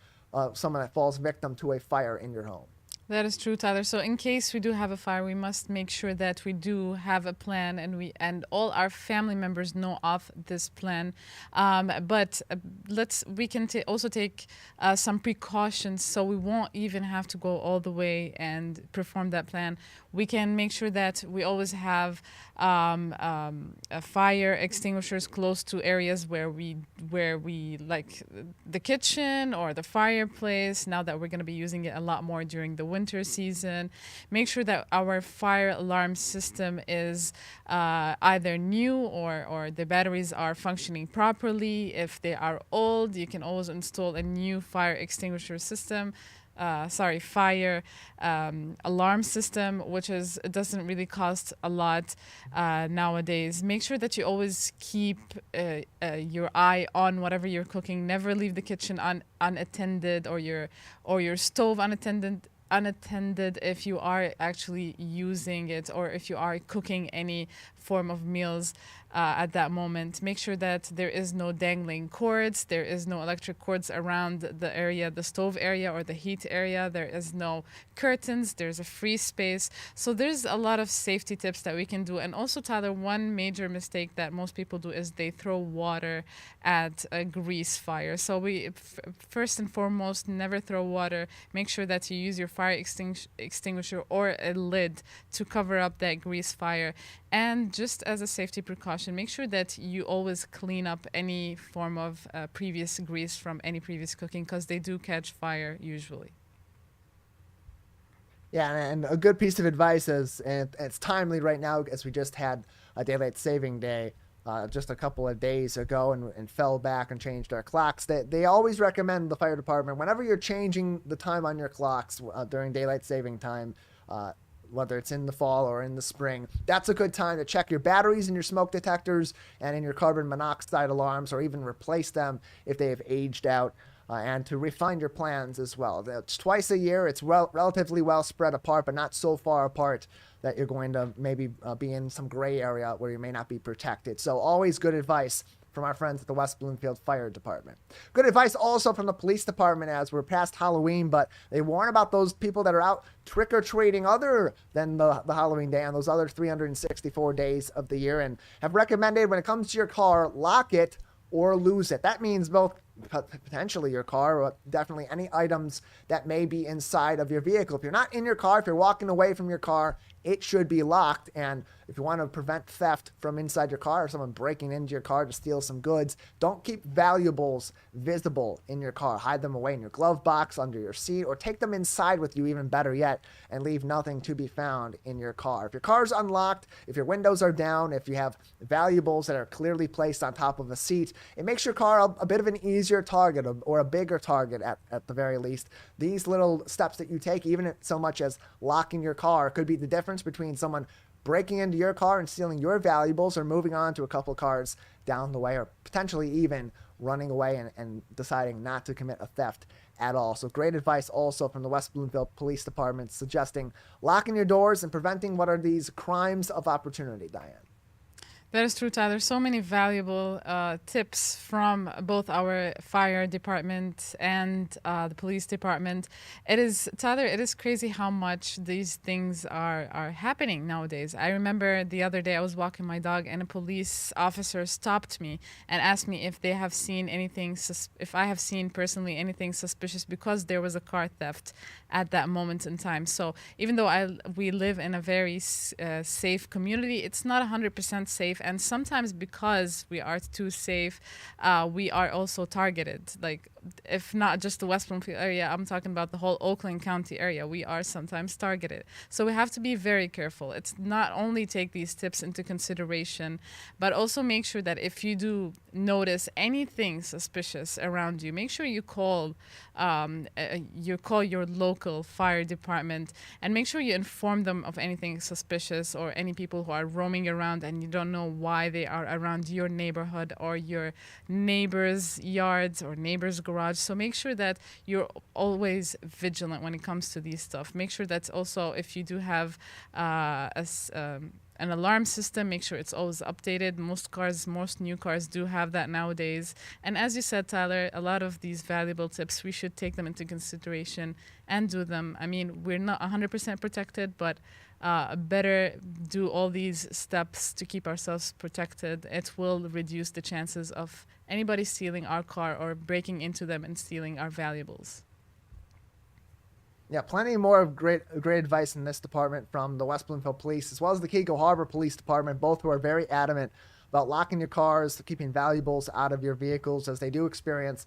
Speaker 2: someone that falls victim to a fire in your home.
Speaker 3: That is true, Tyler. So in case we do have a fire, we must make sure that we do have a plan, and all our family members know of this plan. But we can also take some precautions, so we won't even have to go all the way and perform that plan. We can make sure that we always have fire extinguishers close to areas where we like the kitchen or the fireplace. Now that we're going to be using it a lot more during the winter season, make sure that our fire alarm system is either new or the batteries are functioning properly. If they are old, you can always install a new fire extinguisher system. Fire alarm system, which doesn't really cost a lot nowadays. Make sure that you always keep your eye on whatever you're cooking. Never leave the kitchen unattended, or your stove unattended if you are actually using it, or if you are cooking any form of meals at that moment. Make sure that there is no dangling cords, there is no electric cords around the area, the stove area or the heat area. There is no curtains, there's a free space. So there's a lot of safety tips that we can do. And also, Tyler, one major mistake that most people do is they throw water at a grease fire. So first and foremost, never throw water. Make sure that you use your fire extinguisher or a lid to cover up that grease fire. And just as a safety precaution, make sure that you always clean up any form of previous grease from any previous cooking, because they do catch fire usually.
Speaker 2: Yeah, and a good piece of advice is, and it's timely right now, as we just had a daylight saving day just a couple of days ago and fell back and changed our clocks. They always recommend, the fire department, whenever you're changing the time on your clocks during daylight saving time, whether it's in the fall or in the spring, that's a good time to check your batteries in your smoke detectors and in your carbon monoxide alarms, or even replace them if they have aged out, and to refine your plans as well. It's twice a year. It's relatively well spread apart, but not so far apart that you're going to maybe be in some gray area where you may not be protected. So always good advice from our friends at the West Bloomfield Fire Department. Good advice also from the police department as we're past Halloween, but they warn about those people that are out trick-or-treating other than the Halloween day on those other 364 days of the year, and have recommended when it comes to your car, lock it or lose it. That means both potentially your car, or definitely any items that may be inside of your vehicle. If you're not in your car, if you're walking away from your car, it should be locked. And if you want to prevent theft from inside your car or someone breaking into your car to steal some goods, don't keep valuables visible in your car. Hide them away in your glove box, under your seat, or take them inside with you, even better yet, and leave nothing to be found in your car. If your car's unlocked, if your windows are down, if you have valuables that are clearly placed on top of a seat, it makes your car a bit of an easier target, or a bigger target at the very least. These little steps that you take, even so much as locking your car, could be the difference between someone breaking into your car and stealing your valuables, or moving on to a couple cars down the way, or potentially even running away and deciding not to commit a theft at all. So great advice also from the West Bloomfield Police Department, suggesting locking your doors and preventing what are these crimes of opportunity, Diane.
Speaker 3: That is true, Tyler. So many valuable tips from both our fire department and the police department. Tyler, it is crazy how much these things are happening nowadays. I remember the other day I was walking my dog and a police officer stopped me and asked me if they have seen anything, if I have seen personally anything suspicious, because there was a car theft at that moment in time. So even though we live in a very safe community, it's not 100% safe. And sometimes because we are too safe, we are also targeted. Like, if not just the West Bloomfield area, I'm talking about the whole Oakland County area. We are sometimes targeted. So we have to be very careful. It's not only take these tips into consideration, but also make sure that if you do notice anything suspicious around you, make sure you call your local fire department, and make sure you inform them of anything suspicious or any people who are roaming around and you don't know why they are around your neighborhood or your neighbor's yards or neighbor's garage. So make sure that you're always vigilant when it comes to these stuff. Make sure that also if you do have an alarm system, make sure it's always updated. Most new cars do have that nowadays. And as you said, Tyler, a lot of these valuable tips, we should take them into consideration and do them. I mean, we're not 100% protected, but better do all these steps to keep ourselves protected. It will reduce the chances of anybody stealing our car or breaking into them and stealing our valuables.
Speaker 2: Yeah, plenty more of great advice in this department from the West Bloomfield Police, as well as the Keego Harbor Police Department, both who are very adamant about locking your cars, keeping valuables out of your vehicles, as they do experience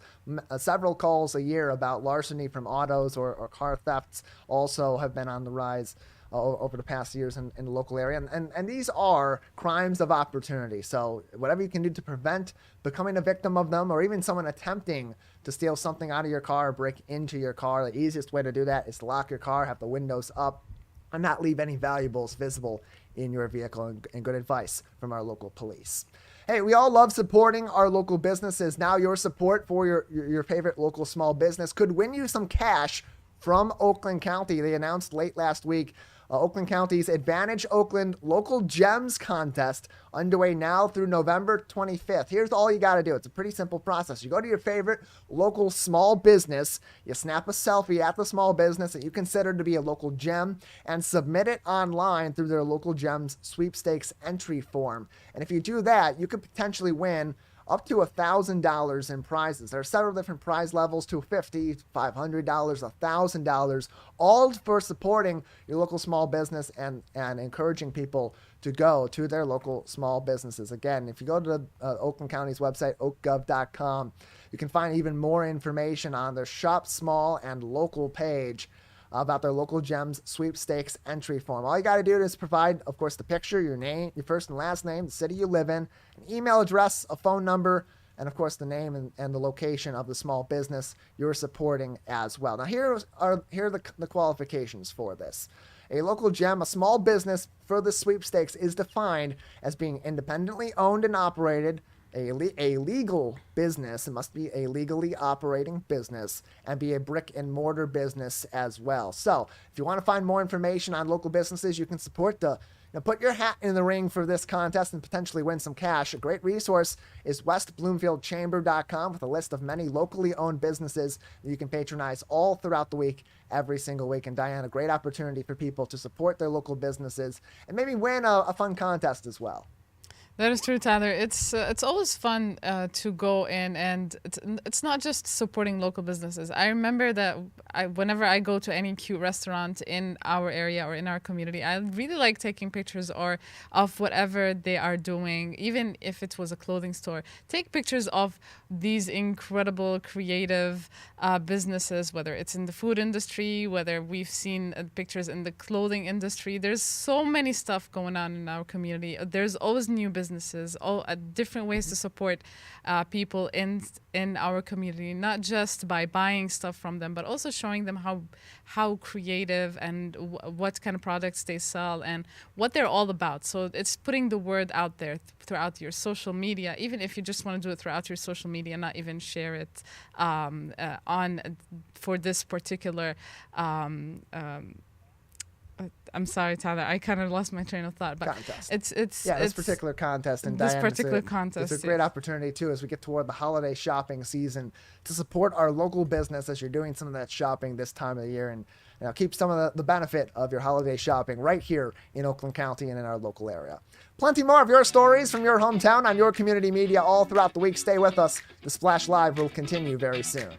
Speaker 2: several calls a year about larceny from autos or car thefts also have been on the rise over the past years in the local area. And these are crimes of opportunity. So whatever you can do to prevent becoming a victim of them, or even someone attempting to steal something out of your car or break into your car, the easiest way to do that is to lock your car, have the windows up, and not leave any valuables visible in your vehicle. And good advice from our local police. Hey, we all love supporting our local businesses. Now your support for your favorite local small business could win you some cash from Oakland County. They announced late last week Oakland County's Advantage Oakland Local Gems Contest, underway now through November 25th. Here's all you got to do. It's a pretty simple process. You go to your favorite local small business, you snap a selfie at the small business that you consider to be a local gem, and submit it online through their Local Gems sweepstakes entry form. And if you do that, you could potentially win up to $1,000 in prizes. There are several different prize levels, $250, $500, $1,000, all for supporting your local small business and encouraging people to go to their local small businesses. Again, if you go to Oakland County's website, oakgov.com, you can find even more information on their Shop Small and Local page about their Local Gems sweepstakes entry form. All you got to do is provide, of course, the picture, your name, your first and last name, the city you live in, an email address, a phone number, and of course the name and the location of the small business you're supporting as well. Now here are the qualifications for this. A local gem, a small business for the sweepstakes, is defined as being independently owned and operated, a legal business. It must be a legally operating business and be a brick and mortar business as well. So if you want to find more information on local businesses, you can support the Now, put your hat in the ring for this contest and potentially win some cash. A great resource is westbloomfieldchamber.com with a list of many locally owned businesses that you can patronize all throughout the week, every single week. And Diane, a great opportunity for people to support their local businesses and maybe win a fun contest as well.
Speaker 3: That is true, Tyler. It's always fun to go in, and it's not just supporting local businesses. I remember that whenever I go to any cute restaurant in our area or in our community, I really like taking pictures of whatever they are doing, even if it was a clothing store. Take pictures of these incredible creative businesses, whether it's in the food industry, whether we've seen pictures in the clothing industry. There's so many stuff going on in our community. There's always new businesses, all different ways to support people in our community, not just by buying stuff from them, but also showing them how creative and what kind of products they sell and what they're all about. So it's putting the word out there throughout your social media, even if you just want to do it throughout your social media, not even share it for this particular I'm sorry, Tyler. I kind of lost my train of thought, but
Speaker 2: contest.
Speaker 3: This
Speaker 2: particular contest, and
Speaker 3: this
Speaker 2: Diane,
Speaker 3: particular contest.
Speaker 2: It's a great opportunity too as we get toward the holiday shopping season to support our local business as you're doing some of that shopping this time of the year, and keep some of the benefit of your holiday shopping right here in Oakland County and in our local area. Plenty more of your stories from your hometown on your community media all throughout the week. Stay with us. The Splash Live will continue very soon.